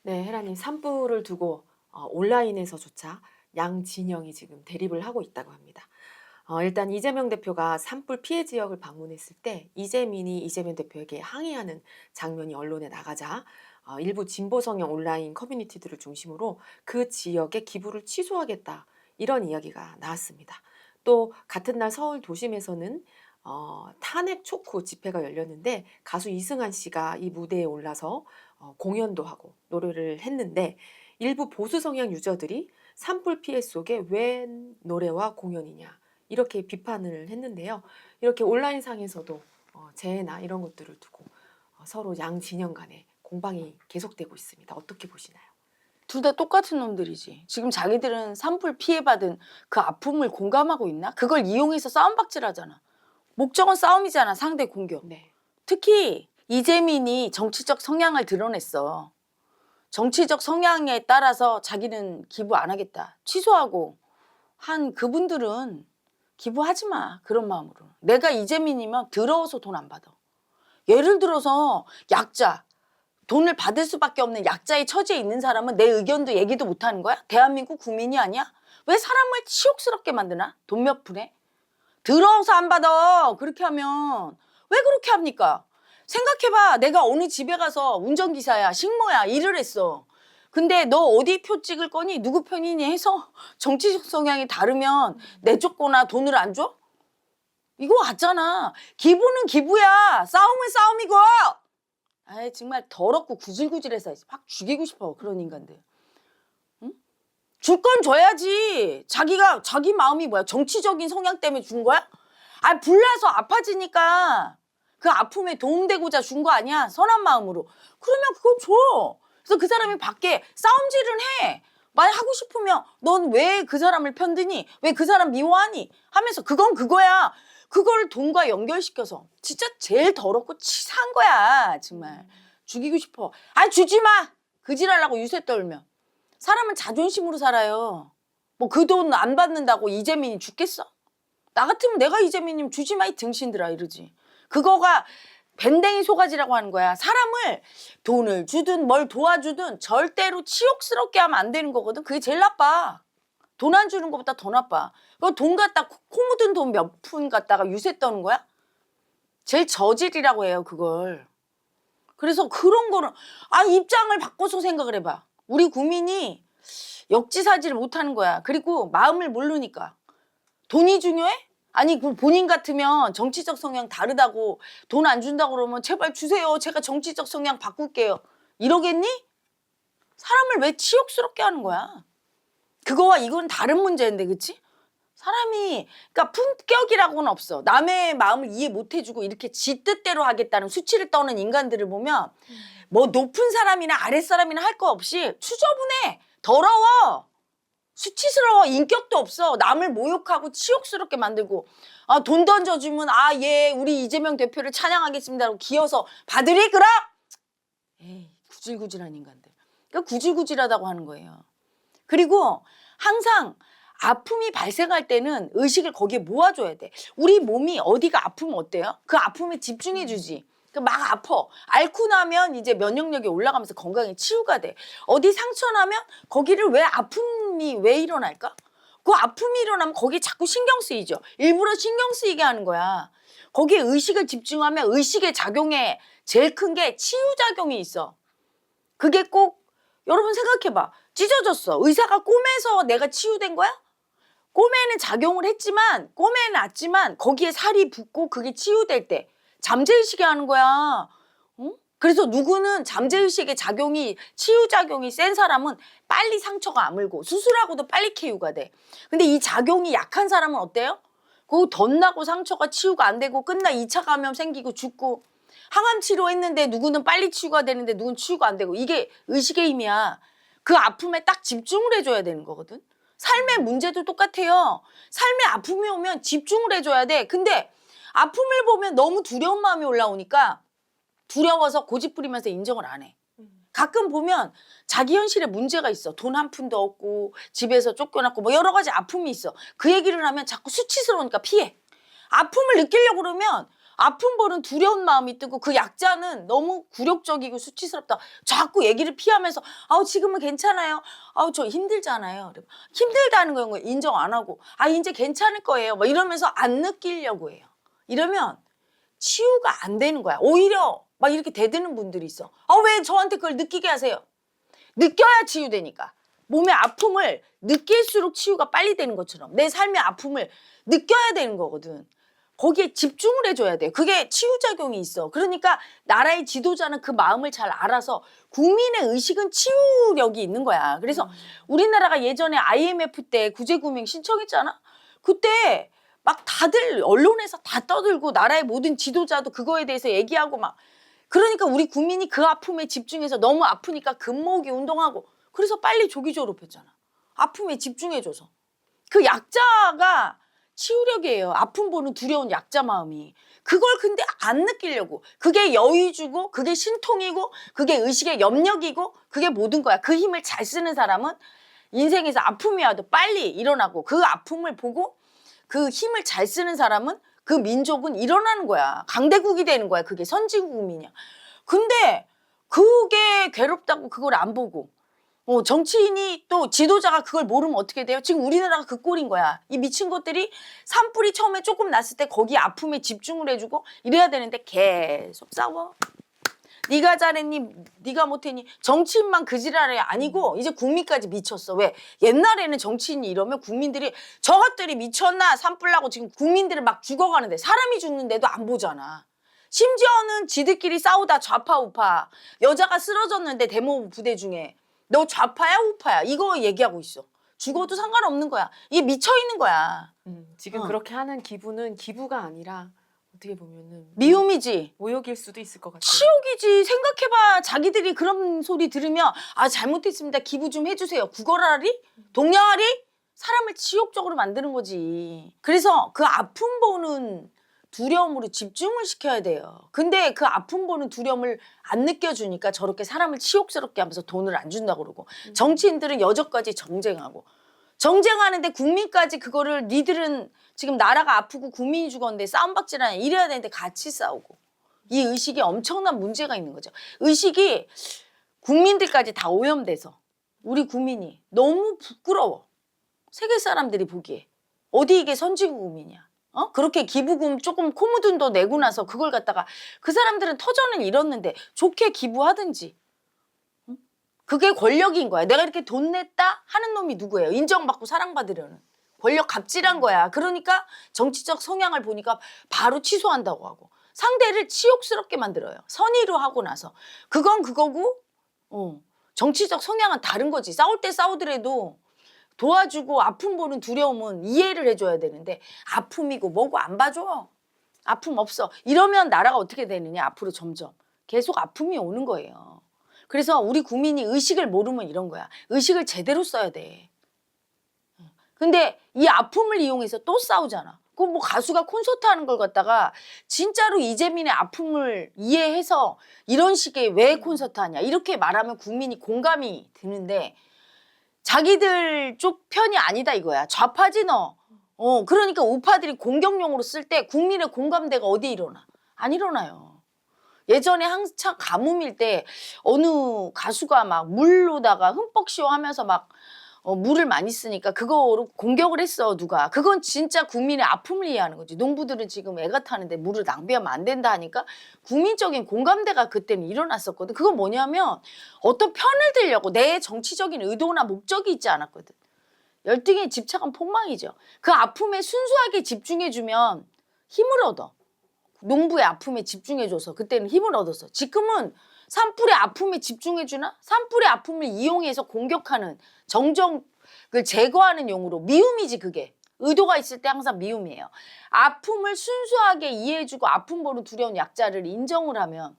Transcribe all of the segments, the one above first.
네, 혜라님 산불을 두고 온라인에서조차 양진영이 지금 대립을 하고 있다고 합니다. 일단 이재명 대표가 산불 피해 지역을 방문했을 때 이재민이 이재명 대표에게 항의하는 장면이 언론에 나가자 일부 진보 성향 온라인 커뮤니티들을 중심으로 그 지역에 기부를 취소하겠다 이런 이야기가 나왔습니다. 또 같은 날 서울 도심에서는 탄핵 촉구 집회가 열렸는데 가수 이승환 씨가 이 무대에 올라서 공연도 하고 노래를 했는데 일부 보수 성향 유저들이 산불 피해 속에 웬 노래와 공연이냐 이렇게 비판을 했는데요. 이렇게 온라인상에서도 재해나 이런 것들을 두고 서로 양 진영 간에 공방이 계속되고 있습니다. 어떻게 보시나요? 둘 다 똑같은 놈들이지. 지금 자기들은 산불 피해받은 그 아픔을 공감하고 있나? 그걸 이용해서 싸움박질하잖아. 목적은 싸움이잖아. 상대 공격. 네. 특히 이재민이 정치적 성향을 드러냈어. 정치적 성향에 따라서 자기는 기부 안 하겠다. 취소하고 한 그분들은 기부하지 마. 그런 마음으로. 내가 이재민이면 더러워서 돈 안 받아. 예를 들어서 약자. 돈을 받을 수밖에 없는 약자의 처지에 있는 사람은 내 의견도 얘기도 못하는 거야? 대한민국 국민이 아니야? 왜 사람을 치욕스럽게 만드나? 돈 몇 푼에? 더러워서 안 받아. 그렇게 하면 왜 그렇게 합니까? 생각해봐. 내가 어느 집에 가서 운전기사야, 식모야, 일을 했어. 근데 너 어디 표 찍을 거니? 누구 편이니? 해서 정치적 성향이 다르면 내쫓거나 돈을 안 줘? 이거 같잖아. 기부는 기부야. 싸움은 싸움이고. 아이 정말 더럽고 구질구질해서 확 죽이고 싶어. 그런 인간들. 응? 줄 건 줘야지. 자기 마음이 뭐야? 정치적인 성향 때문에 준 거야? 아 불나서 아파지니까 그 아픔에 도움되고자 준 거 아니야? 선한 마음으로. 그러면 그거 줘. 그래서 그 사람이 밖에 싸움질은 해. 말 하고 싶으면 넌 왜 그 사람을 편드니? 왜 그 사람 미워하니? 하면서 그건 그거야. 그걸 돈과 연결시켜서 진짜 제일 더럽고 치사한 거야. 정말 죽이고 싶어. 아 주지 마. 그지랄라고 유세 떨면. 사람은 자존심으로 살아요. 뭐 그 돈 안 받는다고 이재민이 죽겠어? 나 같으면 내가 이재민이면 주지 마 이 등신들아 이러지. 그거가 밴댕이 소가지라고 하는 거야. 사람을 돈을 주든 뭘 도와주든 절대로 치욕스럽게 하면 안 되는 거거든. 그게 제일 나빠. 돈 안 주는 것보다 더 나빠. 그거 돈 갖다 코 묻은 돈 몇 푼 갖다가 유세 떠는 거야? 제일 저질이라고 해요 그걸. 그래서 그런 거는 입장을 바꿔서 생각을 해봐. 우리 국민이 역지사지를 못하는 거야. 그리고 마음을 모르니까. 돈이 중요해? 아니 그 본인 같으면 정치적 성향 다르다고 돈 안 준다고 그러면 제발 주세요. 제가 정치적 성향 바꿀게요. 이러겠니? 사람을 왜 치욕스럽게 하는 거야? 그거와 이건 다른 문제인데 그치? 사람이 그러니까 품격이라고는 없어. 남의 마음을 이해 못 해주고 이렇게 지 뜻대로 하겠다는 수치를 떠는 인간들을 보면 뭐 높은 사람이나 아랫사람이나 할 거 없이 추저분해. 더러워. 수치스러워. 인격도 없어. 남을 모욕하고 치욕스럽게 만들고 돈 던져주면 예 우리 이재명 대표를 찬양하겠습니다라고 기어서 받으리 그럼? 에이 구질구질한 인간들. 그러니까 구질구질하다고 하는 거예요. 그리고 항상 아픔이 발생할 때는 의식을 거기에 모아줘야 돼. 우리 몸이 어디가 아프면 어때요? 그 아픔에 집중해주지. 막 아파. 앓고 나면 이제 면역력이 올라가면서 건강에 치유가 돼. 어디 상처 나면 거기를 왜 아픔이 왜 일어날까? 그 아픔이 일어나면 거기에 자꾸 신경 쓰이죠. 일부러 신경 쓰이게 하는 거야. 거기에 의식을 집중하면 의식의 작용에 제일 큰 게 치유작용이 있어. 그게 꼭 여러분 생각해봐. 찢어졌어. 의사가 꼬매서 내가 치유된 거야? 꼬매는 작용을 했지만 꼬매는 났지만 거기에 살이 붙고 그게 치유될 때 잠재의식이 하는 거야. 응? 그래서 누구는 잠재의식의 작용이 치유작용이 센 사람은 빨리 상처가 아물고 수술하고도 빨리 쾌유가 돼. 근데 이 작용이 약한 사람은 어때요? 그거 덧나고 상처가 치유가 안 되고 끝나 2차 감염 생기고 죽고 항암 치료했는데 누구는 빨리 치유가 되는데 누구는 치유가 안 되고 이게 의식의 힘이야. 그 아픔에 딱 집중을 해줘야 되는 거거든. 삶의 문제도 똑같아요. 삶에 아픔이 오면 집중을 해줘야 돼. 근데 아픔을 보면 너무 두려운 마음이 올라오니까 두려워서 고집 부리면서 인정을 안 해. 가끔 보면 자기 현실에 문제가 있어. 돈 한 푼도 없고 집에서 쫓겨났고 뭐 여러 가지 아픔이 있어. 그 얘기를 하면 자꾸 수치스러우니까 피해. 아픔을 느끼려고 그러면 아픈 벌은 두려운 마음이 뜨고 그 약자는 너무 굴욕적이고 수치스럽다. 자꾸 얘기를 피하면서 아우 지금은 괜찮아요. 아우 저 힘들잖아요. 힘들다는 거 인정 안 하고 아 이제 괜찮을 거예요. 막 이러면서 안 느끼려고 해요. 이러면 치유가 안 되는 거야. 오히려 막 이렇게 대드는 분들이 있어. 아 왜 저한테 그걸 느끼게 하세요? 느껴야 치유되니까. 몸의 아픔을 느낄수록 치유가 빨리 되는 것처럼 내 삶의 아픔을 느껴야 되는 거거든. 거기에 집중을 해줘야 돼. 그게 치유작용이 있어. 그러니까 나라의 지도자는 그 마음을 잘 알아서 국민의 의식은 치유력이 있는 거야. 그래서 우리나라가 예전에 IMF 때 구제금융 신청했잖아. 그때 막 다들 언론에서 다 떠들고 나라의 모든 지도자도 그거에 대해서 얘기하고 막 그러니까 우리 국민이 그 아픔에 집중해서 너무 아프니까 금모으기 운동하고 그래서 빨리 조기 졸업했잖아. 아픔에 집중해줘서. 그 약자가 치유력이에요. 아픔 보는 두려운 약자 마음이. 그걸 근데 안 느끼려고. 그게 여유주고 그게 신통이고 그게 의식의 염력이고 그게 모든 거야. 그 힘을 잘 쓰는 사람은 인생에서 아픔이 와도 빨리 일어나고 그 아픔을 보고 그 힘을 잘 쓰는 사람은 그 민족은 일어나는 거야. 강대국이 되는 거야. 그게 선진국 국민이야. 근데 그게 괴롭다고 그걸 안 보고 정치인이 또 지도자가 그걸 모르면 어떻게 돼요? 지금 우리나라가 그 꼴인 거야. 이 미친 것들이 산불이 처음에 조금 났을 때 거기 아픔에 집중을 해주고 이래야 되는데 계속 싸워. 네가 잘했니? 네가 못했니? 정치인만 그 지랄이 아니고 이제 국민까지 미쳤어. 왜? 옛날에는 정치인이 이러면 국민들이 저것들이 미쳤나? 산불 나고 지금 국민들을 막 죽어가는데 사람이 죽는데도 안 보잖아. 심지어는 지들끼리 싸우다 좌파 우파 여자가 쓰러졌는데 데모 부대 중에 너 좌파야 우파야 이거 얘기하고 있어. 죽어도 상관없는 거야. 이게 미쳐있는 거야. 지금 그렇게 하는 기부는 기부가 아니라 어떻게 보면은 미움이지. 모욕일 수도 있을 것 같아요. 치욕이지. 생각해봐. 자기들이 그런 소리 들으면 아 잘못했습니다. 기부 좀 해주세요. 구걸하리? 동냥하리? 사람을 치욕적으로 만드는 거지. 그래서 그 아픔 보는 두려움으로 집중을 시켜야 돼요. 근데 그 아픔 보는 두려움을 안 느껴주니까 저렇게 사람을 치욕스럽게 하면서 돈을 안 준다고 그러고 정치인들은 여전까지 정쟁하는데 국민까지 그거를 니들은 지금 나라가 아프고 국민이 죽었는데 싸움박질하냐 이래야 되는데 같이 싸우고 이 의식이 엄청난 문제가 있는 거죠. 의식이 국민들까지 다 오염돼서 우리 국민이 너무 부끄러워. 세계 사람들이 보기에 어디 이게 선진국 국민이야. 그렇게 기부금 조금 코 묻은 돈 내고 나서 그걸 갖다가 그 사람들은 터전을 잃었는데 좋게 기부하든지 그게 권력인 거야. 내가 이렇게 돈 냈다 하는 놈이 누구예요? 인정받고 사랑받으려는. 권력 갑질한 거야. 그러니까 정치적 성향을 보니까 바로 취소한다고 하고 상대를 치욕스럽게 만들어요. 선의로 하고 나서. 그건 그거고 정치적 성향은 다른 거지. 싸울 때 싸우더라도 도와주고 아픔 보는 두려움은 이해를 해줘야 되는데 아픔이고 뭐고 안 봐줘. 아픔 없어. 이러면 나라가 어떻게 되느냐. 앞으로 점점 계속 아픔이 오는 거예요. 그래서 우리 국민이 의식을 모르면 이런 거야. 의식을 제대로 써야 돼. 근데 이 아픔을 이용해서 또 싸우잖아. 그 뭐 가수가 콘서트 하는 걸 갖다가 진짜로 이재민의 아픔을 이해해서 이런 식의 왜 콘서트 하냐 이렇게 말하면 국민이 공감이 드는데 자기들 쪽 편이 아니다 이거야. 좌파지 너. 그러니까 우파들이 공격용으로 쓸 때 국민의 공감대가 어디에 일어나? 안 일어나요. 예전에 한창 가뭄일 때 어느 가수가 막 물로다가 흠뻑 씌워하면서 막 물을 많이 쓰니까 그거로 공격을 했어 누가. 그건 진짜 국민의 아픔을 이해하는 거지. 농부들은 지금 애가 타는데 물을 낭비하면 안 된다 하니까 국민적인 공감대가 그때는 일어났었거든. 그건 뭐냐면 어떤 편을 들려고 내 정치적인 의도나 목적이 있지 않았거든. 열등에 집착한 폭망이죠. 그 아픔에 순수하게 집중해주면 힘을 얻어. 농부의 아픔에 집중해줘서 그때는 힘을 얻었어. 지금은 산불의 아픔에 집중해주나? 산불의 아픔을 이용해서 공격하는 정정을 제거하는 용으로 미움이지 그게. 의도가 있을 때 항상 미움이에요. 아픔을 순수하게 이해해주고 아픔 보는 두려운 약자를 인정을 하면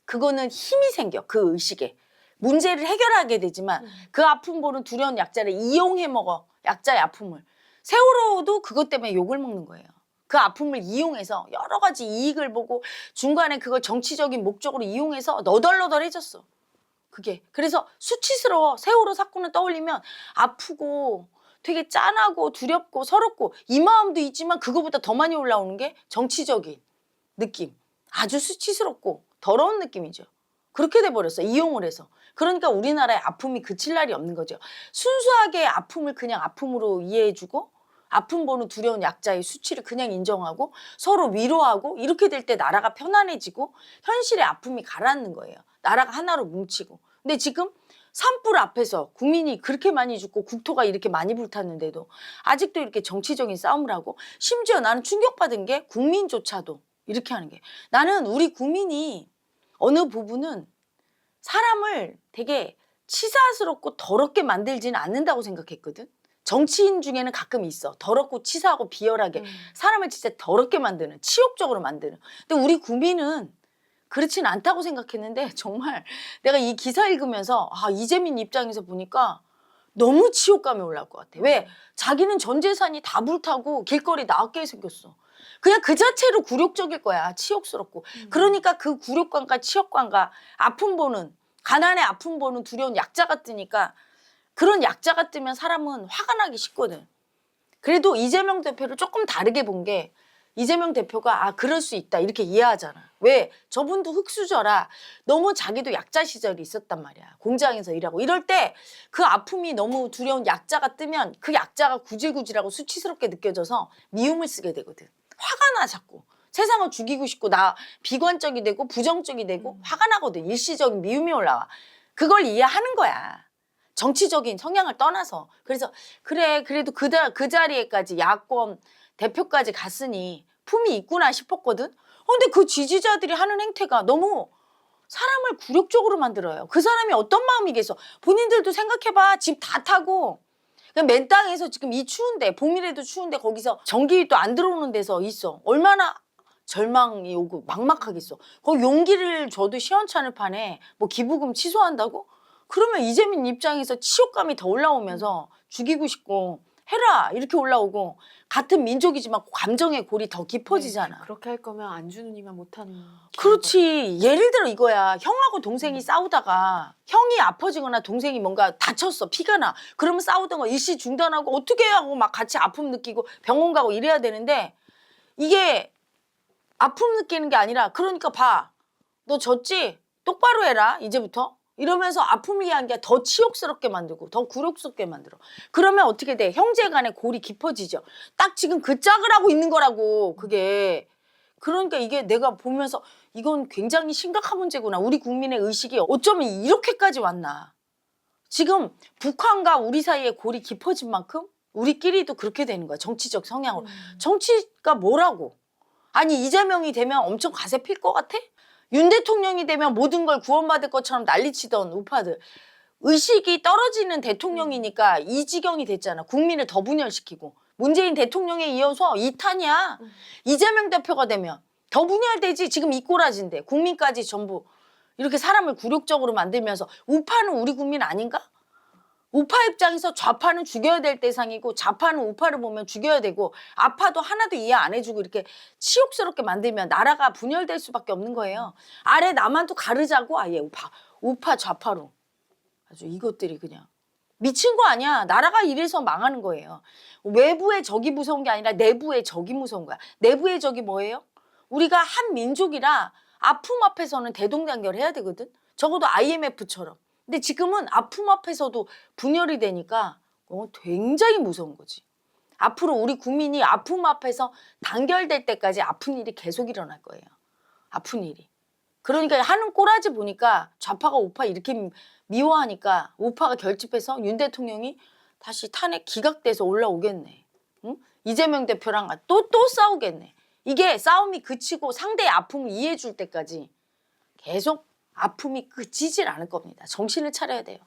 그거는 힘이 생겨. 그 의식에. 문제를 해결하게 되지만 그 아픔 보는 두려운 약자를 이용해 먹어. 약자의 아픔을. 세월호도 그것 때문에 욕을 먹는 거예요. 그 아픔을 이용해서 여러 가지 이익을 보고 중간에 그걸 정치적인 목적으로 이용해서 너덜너덜해졌어. 그게. 그래서 수치스러워. 세월호 사건을 떠올리면 아프고 되게 짠하고 두렵고 서럽고 이 마음도 있지만 그거보다 더 많이 올라오는 게 정치적인 느낌. 아주 수치스럽고 더러운 느낌이죠. 그렇게 돼버렸어. 이용을 해서. 그러니까 우리나라의 아픔이 그칠 날이 없는 거죠. 순수하게 아픔을 그냥 아픔으로 이해해주고 아픔 보는 두려운 약자의 수치를 그냥 인정하고 서로 위로하고 이렇게 될 때 나라가 편안해지고 현실의 아픔이 가라앉는 거예요. 나라가 하나로 뭉치고. 근데 지금 산불 앞에서 국민이 그렇게 많이 죽고 국토가 이렇게 많이 불탔는데도 아직도 이렇게 정치적인 싸움을 하고 심지어 나는 충격받은 게 국민조차도 이렇게 하는 게 나는 우리 국민이 어느 부분은 사람을 되게 치사스럽고 더럽게 만들지는 않는다고 생각했거든. 정치인 중에는 가끔 있어. 더럽고 치사하고 비열하게 사람을 진짜 더럽게 만드는 치욕적으로 만드는. 근데 우리 국민은 그렇진 않다고 생각했는데 정말 내가 이 기사 읽으면서 이재민 입장에서 보니까 너무 치욕감이 올라올 것 같아. 왜? 자기는 전 재산이 다 불타고 길거리 나왔게 생겼어. 그냥 그 자체로 굴욕적일 거야. 치욕스럽고. 그러니까 그 굴욕감과 치욕감과 아픔 보는 가난의 아픔 보는 두려운 약자가 뜨니까 그런 약자가 뜨면 사람은 화가 나기 쉽거든. 그래도 이재명 대표를 조금 다르게 본 게 이재명 대표가 그럴 수 있다 이렇게 이해하잖아. 왜? 저분도 흙수저라 너무 자기도 약자 시절이 있었단 말이야. 공장에서 일하고 이럴 때 그 아픔이 너무 두려운 약자가 뜨면 그 약자가 구질구질하고 수치스럽게 느껴져서 미움을 쓰게 되거든. 화가 나 자꾸. 세상을 죽이고 싶고 나 비관적이 되고 부정적이 되고 화가 나거든. 일시적인 미움이 올라와. 그걸 이해하는 거야. 정치적인 성향을 떠나서. 그래서 그래 그래도 그 자리에까지 야권 대표까지 갔으니 품이 있구나 싶었거든. 근데 그 지지자들이 하는 행태가 너무 사람을 굴욕적으로 만들어요. 그 사람이 어떤 마음이겠어. 본인들도 생각해봐. 집 다 타고 그냥 맨 땅에서 지금 이 추운데 봄이라도 추운데 거기서 전기도 안 들어오는 데서 있어. 얼마나 절망이 오고 막막하겠어. 거기 용기를 줘도 시원찮을 판에 뭐 기부금 취소한다고? 그러면 이재민 입장에서 치욕감이 더 올라오면서 죽이고 싶고 해라 이렇게 올라오고 같은 민족이지만 감정의 골이 더 깊어지잖아. 그렇게 할 거면 안준우님만 못하는. 그렇지. 예를 들어 이거야. 형하고 동생이 싸우다가 형이 아파지거나 동생이 뭔가 다쳤어. 피가 나. 그러면 싸우던 거 일시 중단하고 어떻게 하고 막 같이 아픔 느끼고 병원 가고 이래야 되는데 이게 아픔 느끼는 게 아니라 그러니까 봐. 너 졌지? 똑바로 해라 이제부터. 이러면서 아픔을 이해한 게 더 치욕스럽게 만들고 더 굴욕스럽게 만들어. 그러면 어떻게 돼? 형제 간의 골이 깊어지죠. 딱 지금 그 짝을 하고 있는 거라고 그게. 그러니까 이게 내가 보면서 이건 굉장히 심각한 문제구나. 우리 국민의 의식이 어쩌면 이렇게까지 왔나. 지금 북한과 우리 사이에 골이 깊어진 만큼 우리끼리도 그렇게 되는 거야. 정치적 성향으로. 정치가 뭐라고. 아니 이재명이 되면 엄청 가세 필 것 같아? 윤 대통령이 되면 모든 걸 구원받을 것처럼 난리치던 우파들. 의식이 떨어지는 대통령이니까 이 지경이 됐잖아. 국민을 더 분열시키고. 문재인 대통령에 이어서 2탄이야. 이재명 대표가 되면 더 분열되지. 지금 이 꼬라진데 국민까지 전부 이렇게 사람을 굴욕적으로 만들면서 우파는 우리 국민 아닌가? 우파 입장에서 좌파는 죽여야 될 대상이고 좌파는 우파를 보면 죽여야 되고 아파도 하나도 이해 안 해주고 이렇게 치욕스럽게 만들면 나라가 분열될 수밖에 없는 거예요. 아래 남한도 가르자고 아예 우파 좌파로. 아주 이것들이 그냥 미친 거 아니야. 나라가 이래서 망하는 거예요. 외부의 적이 무서운 게 아니라 내부의 적이 무서운 거야. 내부의 적이 뭐예요? 우리가 한 민족이라 아픔 앞에서는 대동단결해야 되거든. 적어도 IMF처럼. 근데 지금은 아픔 앞에서도 분열이 되니까 굉장히 무서운 거지. 앞으로 우리 국민이 아픔 앞에서 단결될 때까지 아픈 일이 계속 일어날 거예요. 아픈 일이. 그러니까 하는 꼬라지 보니까 좌파가 우파 이렇게 미워하니까 우파가 결집해서 윤 대통령이 다시 탄핵 기각돼서 올라오겠네. 응? 이재명 대표랑 또 싸우겠네. 이게 싸움이 그치고 상대의 아픔을 이해해 줄 때까지 계속 아픔이 그치질 않을 겁니다. 정신을 차려야 돼요.